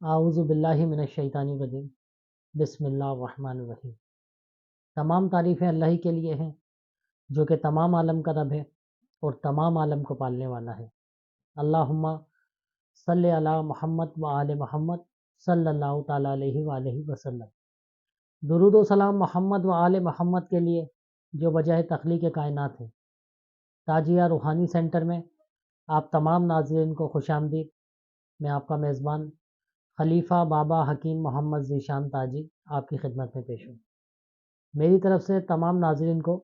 اعوذ باللہ من الشیطان الرجیم بسم اللہ الرحمن الرحیم۔ تمام تعریفیں اللہ ہی کے لیے ہیں جو کہ تمام عالم کا رب ہے اور تمام عالم کو پالنے والا ہے۔ اللہم صلی علی محمد و آل محمد صلی اللہ تعالیٰ علیہ وآلہ وسلم۔ درود و سلام محمد و آل محمد کے لیے جو بجائے تخلیق کائنات ہیں۔ تاجیہ روحانی سینٹر میں آپ تمام ناظرین کو خوش آمدید۔ میں آپ کا میزبان خلیفہ بابا حکیم محمد ذیشان تاجی آپ کی خدمت میں پیش ہوں۔ میری طرف سے تمام ناظرین کو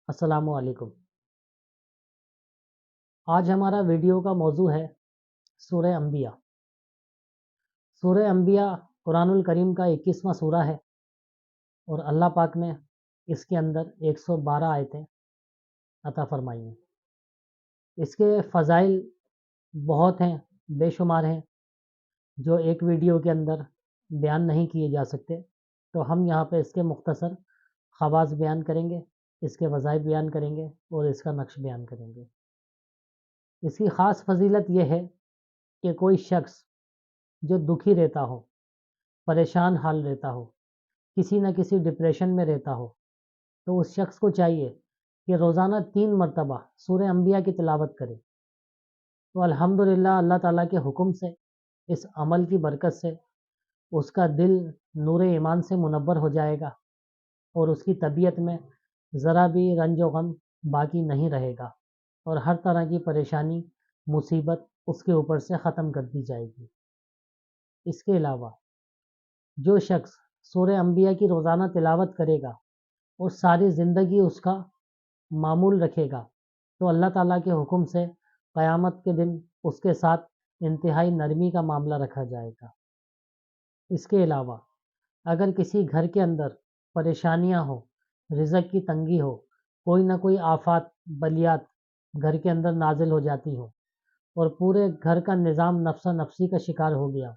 السلام علیکم۔ آج ہمارا ویڈیو کا موضوع ہے سورہ انبیاء۔ سورہ انبیاء قرآن الکریم کا 21واں سورہ ہے اور اللہ پاک نے اس کے اندر 112 آیتیں عطا فرمائی ہیں۔ اس کے فضائل بہت ہیں، بے شمار ہیں، جو ایک ویڈیو کے اندر بیان نہیں کیے جا سکتے، تو ہم یہاں پہ اس کے مختصر خواص بیان کریں گے، اس کے وظائف بیان کریں گے اور اس کا نقش بیان کریں گے۔ اس کی خاص فضیلت یہ ہے کہ کوئی شخص جو دکھی رہتا ہو، پریشان حال رہتا ہو، کسی نہ کسی ڈپریشن میں رہتا ہو، تو اس شخص کو چاہیے کہ روزانہ 3 مرتبہ سورہ انبیاء کی تلاوت کرے۔ تو الحمدللہ اللہ تعالیٰ کے حکم سے، اس عمل کی برکت سے اس کا دل نور ایمان سے منور ہو جائے گا اور اس کی طبیعت میں ذرا بھی رنج و غم باقی نہیں رہے گا اور ہر طرح کی پریشانی مصیبت اس کے اوپر سے ختم کر دی جائے گی۔ اس کے علاوہ جو شخص سورہ انبیاء کی روزانہ تلاوت کرے گا اور ساری زندگی اس کا معمول رکھے گا، تو اللہ تعالیٰ کے حکم سے قیامت کے دن اس کے ساتھ انتہائی نرمی کا معاملہ رکھا جائے گا۔ اس کے علاوہ اگر کسی گھر کے اندر پریشانیاں ہوں، رزق کی تنگی ہو، کوئی نہ کوئی آفات بلیات گھر کے اندر نازل ہو جاتی ہوں اور پورے گھر کا نظام نفسا نفسی کا شکار ہو گیا،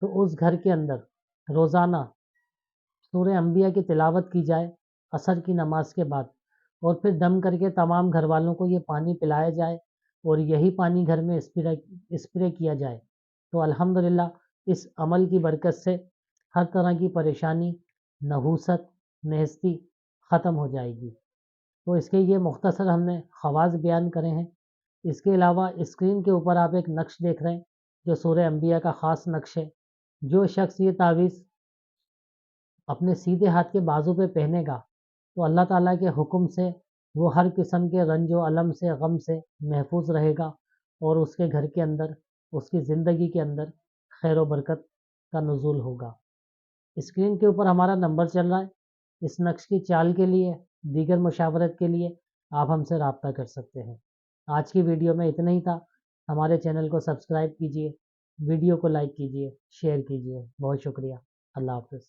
تو اس گھر کے اندر روزانہ سورہ انبیاء کی تلاوت کی جائے عصر کی نماز کے بعد، اور پھر دم کر کے تمام گھر والوں کو یہ پانی پلایا جائے اور یہی پانی گھر میں اسپرے کیا جائے، تو الحمدللہ اس عمل کی برکت سے ہر طرح کی پریشانی، نحوست، نیستی ختم ہو جائے گی۔ تو اس کے یہ مختصر ہم نے خواص بیان کرے ہیں۔ اس کے علاوہ اسکرین کے اوپر آپ ایک نقش دیکھ رہے ہیں جو سورہ انبیاء کا خاص نقش ہے۔ جو شخص یہ تعویذ اپنے سیدھے ہاتھ کے بازو پہ پہنے گا تو اللہ تعالیٰ کے حکم سے وہ ہر قسم کے رنج و الم سے، غم سے محفوظ رہے گا اور اس کے گھر کے اندر، اس کی زندگی کے اندر خیر و برکت کا نزول ہوگا۔ اسکرین کے اوپر ہمارا نمبر چل رہا ہے۔ اس نقش کی چال کے لیے، دیگر مشاورت کے لیے آپ ہم سے رابطہ کر سکتے ہیں۔ آج کی ویڈیو میں اتنا ہی تھا۔ ہمارے چینل کو سبسکرائب کیجیے، ویڈیو کو لائک کیجیے، شیئر کیجیے۔ بہت شکریہ۔ اللہ حافظ۔